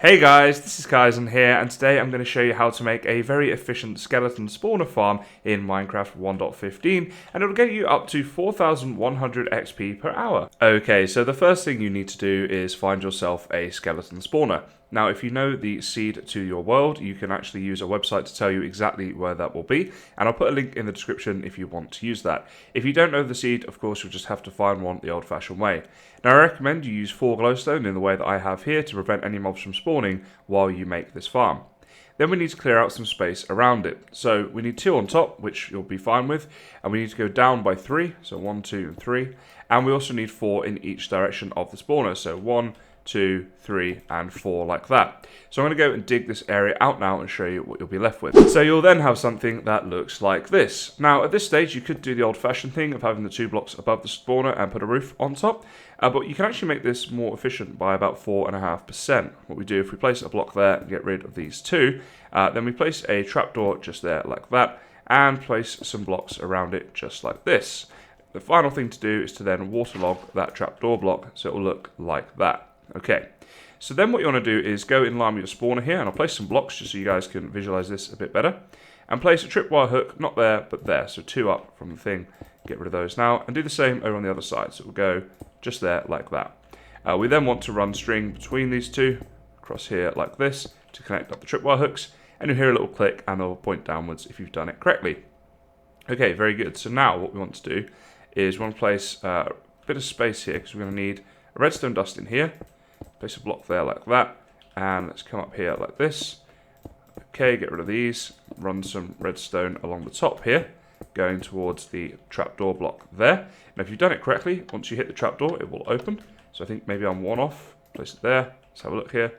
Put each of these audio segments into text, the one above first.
Hey guys, this is Kysen here, and today I'm going to show you how to make a very efficient skeleton spawner farm in Minecraft 1.15, and it'll get you up to 4,100 XP per hour. Okay, so the first thing you need to do is find yourself a skeleton spawner. Now, if you know the seed to your world, you can actually use a website to tell you exactly where that will be, and I'll put a link in the description if you want to use that. If you don't know the seed, of course, you'll just have to find one the old-fashioned way. Now, I recommend you use 4 glowstone in the way that I have here to prevent any mobs from spawning while you make this farm. Then we need to clear out some space around it. So we need 2 on top, which you'll be fine with, and we need to go down by 3, so 1, 2, and 3, and we also need 4 in each direction of the spawner, so 1, 2, 3, and 4 like that. So I'm going to go and dig this area out now and show you what you'll be left with. So you'll then have something that looks like this. Now at this stage you could do the old-fashioned thing of having the 2 blocks above the spawner and put a roof on top, but you can actually make this more efficient by about 4.5%. What we do, if we place a block there and get rid of these 2, then we place a trapdoor just there like that, and place some blocks around it just like this. The final thing to do is to then waterlog that trapdoor block so it will look like that. Okay, so then what you want to do is go in line with your spawner here, and I'll place some blocks just so you guys can visualize this a bit better, and place a tripwire hook, not there, but there, so 2 up from the thing. Get rid of those now, and do the same over on the other side, so it will go just there like that. We then want to run string between these 2, across here like this, to connect up the tripwire hooks, and you'll hear a little click, and they'll point downwards if you've done it correctly. Okay, very good. So now what we want to do is we want to place a bit of space here, because we're going to need a redstone dust in here. Place a block there like that, and let's come up here like this. Okay, get rid of these, run some redstone along the top here, going towards the trapdoor block there. Now if you've done it correctly, once you hit the trapdoor it will open. So I think maybe I'm 1 off, place it there, let's have a look here.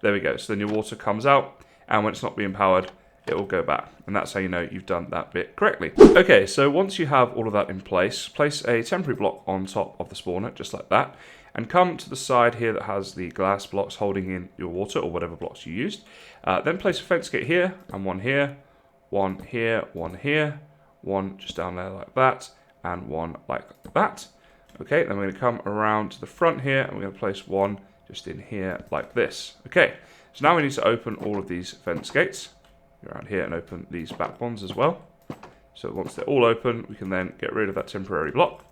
There we go, so then your water comes out, and when it's not being powered, it will go back, and that's how you know you've done that bit correctly. Okay, so once you have all of that in place a temporary block on top of the spawner, just like that, and come to the side here that has the glass blocks holding in your water, or whatever blocks you used. Then place a fence gate here, and 1 here, 1 here, 1 here, 1 just down there like that, and 1 like that. Okay, then we're going to come around to the front here, and we're going to place 1 just in here like this. Okay, so now we need to open all of these fence gates. Go around here and open these back ones as well. So once they're all open, we can then get rid of that temporary block.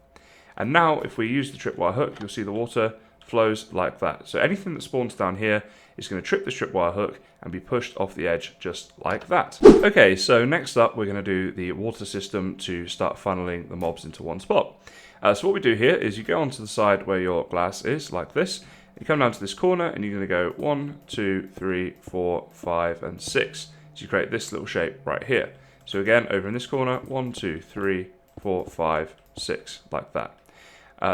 And now if we use the tripwire hook, you'll see the water flows like that. So anything that spawns down here is going to trip the tripwire hook and be pushed off the edge just like that. Okay, so next up we're going to do the water system to start funneling the mobs into one spot. So what we do here is you go onto the side where your glass is, like this. You come down to this corner and you're going to go 1, 2, 3, 4, 5, and 6. So you create this little shape right here. So again, over in this corner, 1, 2, 3, 4, 5, 6, like that.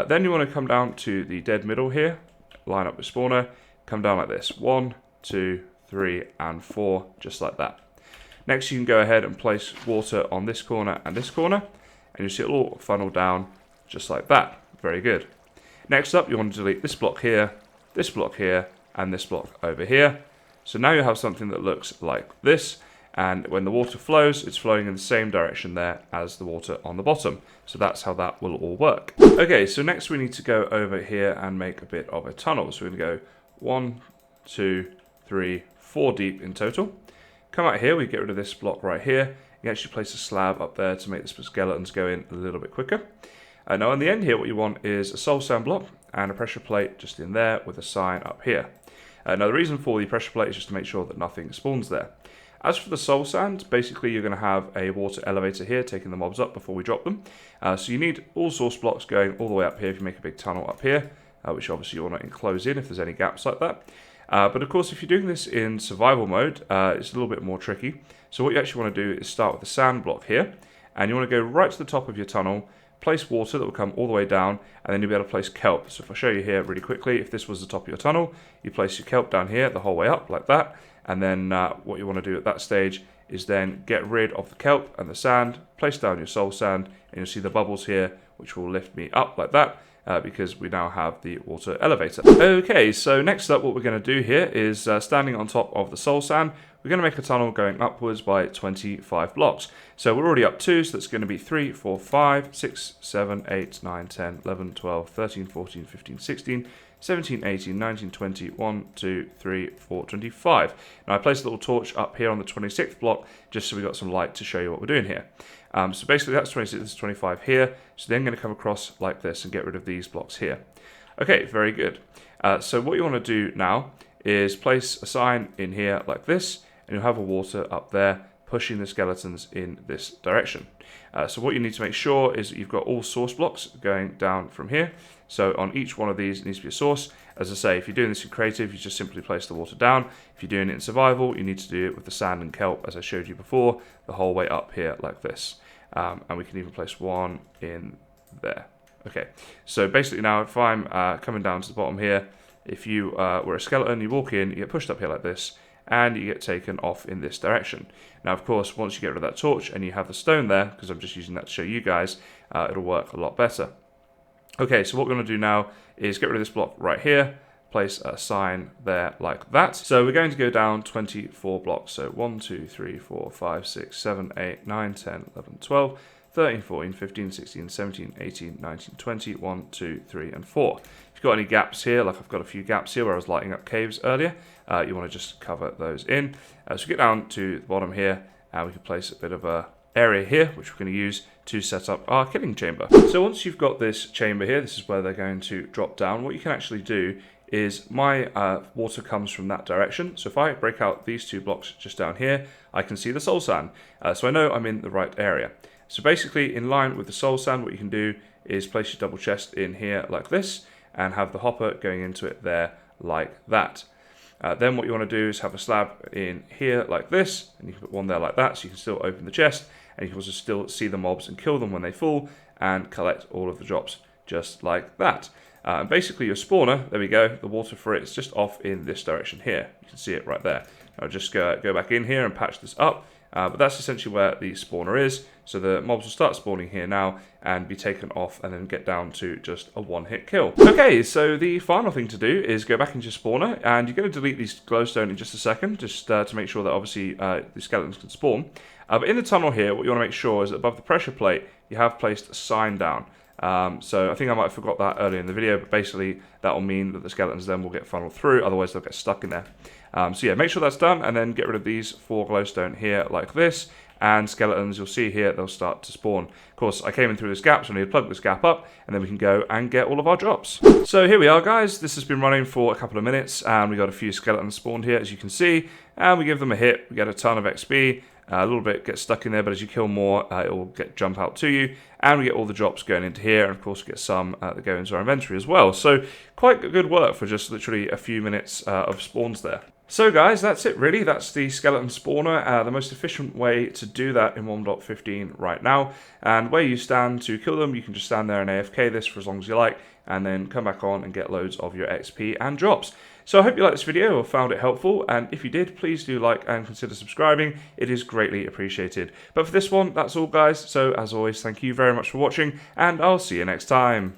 Then you want to come down to the dead middle here, line up with spawner, come down like this, 1, 2, 3, and 4, just like that. Next you can go ahead and place water on this corner, and you'll see it all funnel down just like that. Very good. Next up you want to delete this block here, and this block over here. So now you have something that looks like this, and when the water flows, it's flowing in the same direction there as the water on the bottom. So that's how that will all work. Okay, so next we need to go over here and make a bit of a tunnel. So we're going to go 1, 2, 3, 4 deep in total. Come out here, we get rid of this block right here. You actually place a slab up there to make the skeletons go in a little bit quicker. Now on the end here, what you want is a soul sand block and a pressure plate just in there with a sign up here. Now the reason for the pressure plate is just to make sure that nothing spawns there. As for the soul sand, basically you're going to have a water elevator here taking the mobs up before we drop them. So you need all source blocks going all the way up here if you make a big tunnel up here, which obviously you want to enclose in if there's any gaps like that. But of course if you're doing this in survival mode, it's a little bit more tricky. So what you actually want to do is start with the sand block here, and you want to go right to the top of your tunnel, place water that will come all the way down, and then you'll be able to place kelp. So if I show you here really quickly, if this was the top of your tunnel, you place your kelp down here the whole way up like that, and then what you want to do at that stage is then get rid of the kelp and the sand, place down your soul sand, and you'll see the bubbles here which will lift me up like that, because we now have the water elevator. Okay, so next up what we're going to do here is standing on top of the soul sand, we're going to make a tunnel going upwards by 25 blocks. So we're already up 2, so that's going to be 3, 4, 5, 6, 7, 8, 9, 10, 11, 12, 13, 14, 15, 16, 17, 18, 19, 20, 1, 2, 3, 4, 25. Now I placed a little torch up here on the 26th block just so we got some light to show you what we're doing here. So basically that's 26, this is 25 here. So then I'm going to come across like this and get rid of these blocks here. Okay, very good. So what you want to do now is place a sign in here like this, and you'll have a water up there pushing the skeletons in this direction. So what you need to make sure is that you've got all source blocks going down from here. So on each one of these, it needs to be a source. As I say, if you're doing this in creative, you just simply place the water down. If you're doing it in survival, you need to do it with the sand and kelp, as I showed you before, the whole way up here like this. And we can even place one in there. Okay, so basically now if I'm coming down to the bottom here, if you were a skeleton, you walk in, you get pushed up here like this, and you get taken off in this direction. Now, of course, once you get rid of that torch and you have the stone there, because I'm just using that to show you guys, it'll work a lot better. Okay, so what we're going to do now is get rid of this block right here, place a sign there like that. So we're going to go down 24 blocks. So 1, 2, 3, 4, 5, 6, 7, 8, 9, 10, 11, 12, 13, 14, 15, 16, 17, 18, 19, 20, 1, 2, 3, and 4. If you've got any gaps here, like I've got a few gaps here where I was lighting up caves earlier, you want to just cover those in. So we get down to the bottom here, and we can place a bit of a area here, which we're going to use to set up our killing chamber. So once you've got this chamber here, this is where they're going to drop down. What you can actually do is my water comes from that direction. So if I break out these two blocks just down here, I can see the soul sand. So I know I'm in the right area. So basically, in line with the soul sand, what you can do is place your double chest in here like this and have the hopper going into it there like that. Then what you want to do is have a slab in here like this, and you can put one there like that, so you can still open the chest, and you can also still see the mobs and kill them when they fall, and collect all of the drops just like that. And basically your spawner, there we go, the water for it is just off in this direction here. You can see it right there. I'll just go back in here and patch this up. But that's essentially where the spawner is. So the mobs will start spawning here now and be taken off and then get down to just a one-hit kill. Okay, so the final thing to do is go back into your spawner, and you're going to delete these glowstone in just a second, just to make sure that obviously the skeletons can spawn. But in the tunnel here, what you want to make sure is that above the pressure plate, you have placed a sign down. So I think I might have forgot that earlier in the video, but basically that will mean that the skeletons then will get funneled through, otherwise they'll get stuck in there. So yeah, make sure that's done, and then get rid of these 4 glowstone here like this, and skeletons, you'll see here, they'll start to spawn. Of course, I came in through this gap, so I need to plug this gap up, and then we can go and get all of our drops. So here we are, guys. This has been running for a couple of minutes, and we got a few skeletons spawned here, as you can see, and we give them a hit, we get a ton of XP. A little bit gets stuck in there, but as you kill more, it will jump out to you. And we get all the drops going into here, and of course we get some that go into our inventory as well. So quite good work for just literally a few minutes of spawns there. So guys, that's it really. That's the skeleton spawner, the most efficient way to do that in 1.15 right now. And where you stand to kill them, you can just stand there and AFK this for as long as you like, and then come back on and get loads of your XP and drops. So I hope you liked this video or found it helpful, and if you did, please do like and consider subscribing. It is greatly appreciated. But for this one, that's all guys, so as always, thank you very much for watching, and I'll see you next time.